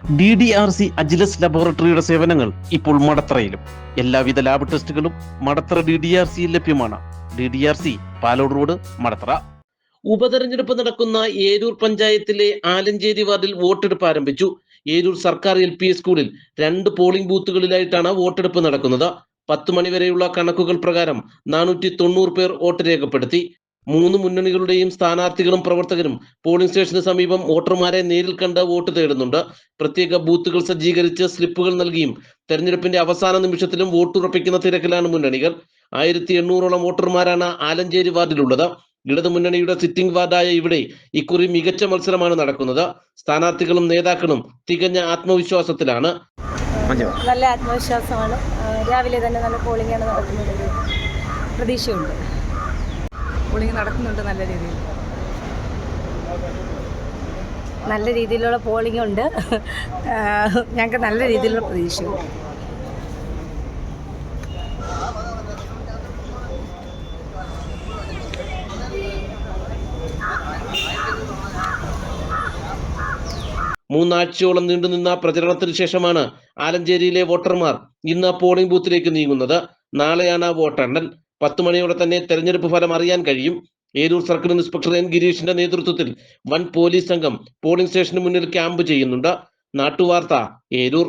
DDRC അജിലസ് ലബോറട്ടറിയുടെ സേവനങ്ങൾ ഇപ്പോൾ മടത്തറയിലും. എല്ലാവിധ ലാബ് ടെസ്റ്റുകളും മടത്തറ DDRCയിൽ ലഭ്യമാണ്. DDRC Palode road, Madathara. ഉപതെരഞ്ഞെടുപ്പ് നടക്കുന്ന ഏരൂർ പഞ്ചായത്തിലെ ആലഞ്ചേരി വാർഡിൽ വോട്ടെടുപ്പ് ആരംഭിച്ചു. ഏരൂർ സർക്കാർ LP സ്കൂളിൽ 2 പോളിംഗ് ബൂത്തുകളിലായിട്ടാണ് വോട്ടെടുപ്പ് നടക്കുന്നത്. 10 മണിവരെയുള്ള കണക്കുകൾ പ്രകാരം 490 പേർ വോട്ട് രേഖപ്പെടുത്തി. 3 മുന്നണികളുടെയും സ്ഥാനാർത്ഥികളും പ്രവർത്തകരും പോളിംഗ് സ്റ്റേഷന് സമീപം വോട്ടർമാരെ നേരിൽ കണ്ട് വോട്ട് തേടുന്നുണ്ട്. പ്രത്യേക ബൂത്തുകൾ സജ്ജീകരിച്ച് സ്ലിപ്പുകൾ നൽകിയും തെരഞ്ഞെടുപ്പിന്റെ അവസാന നിമിഷത്തിലും വോട്ടുറപ്പിക്കുന്ന തിരക്കിലാണ് മുന്നണികൾ. 1800ഓളം വോട്ടർമാരാണ് ആലഞ്ചേരി വാർഡിലുള്ളത്. ഇടതുമുന്നണിയുടെ സിറ്റിംഗ് വാർഡായ ഇവിടെ ഇക്കുറി മികച്ച മത്സരമാണ് നടക്കുന്നത്. സ്ഥാനാർത്ഥികളും നേതാക്കളും തികഞ്ഞ ആത്മവിശ്വാസത്തിലാണ്. നല്ല ആത്മവിശ്വാസമാണ്. രാവിലെ തന്നെ നല്ല പോളിംഗാണ് നടക്കുന്നത്. പ്രതീക്ഷയുണ്ട്. പോളിംഗ് നടക്കുന്നുണ്ട് നല്ല രീതിയിലുള്ള പോളിംഗ് ഉണ്ട്. ഞങ്ങൾക്ക് നല്ല രീതിയിലുള്ള പ്രതീക്ഷയുണ്ട്. മൂന്നാഴ്ചയോളം നീണ്ടുനിന്ന പ്രചരണത്തിന് ശേഷമാണ് ആലഞ്ചേരിയിലെ വോട്ടർമാർ ഇന്ന് പോളിംഗ് ബൂത്തിലേക്ക് നീങ്ങുന്നത്. നാളെയാണ് വോട്ടെണ്ണൽ. 10 മണിയോടെ തന്നെ തെരഞ്ഞെടുപ്പ് ഫലം അറിയാൻ കഴിയും. ഏരൂർ സർക്കിൾ ഇൻസ്പെക്ടർ N ഗിരീഷിന്റെ നേതൃത്വത്തിൽ വൻ പോലീസ് സംഘം പോളിംഗ് സ്റ്റേഷന് മുന്നിൽ ക്യാമ്പ് ചെയ്യുന്നുണ്ട്. നാട്ടുവാർത്ത, ഏരൂർ.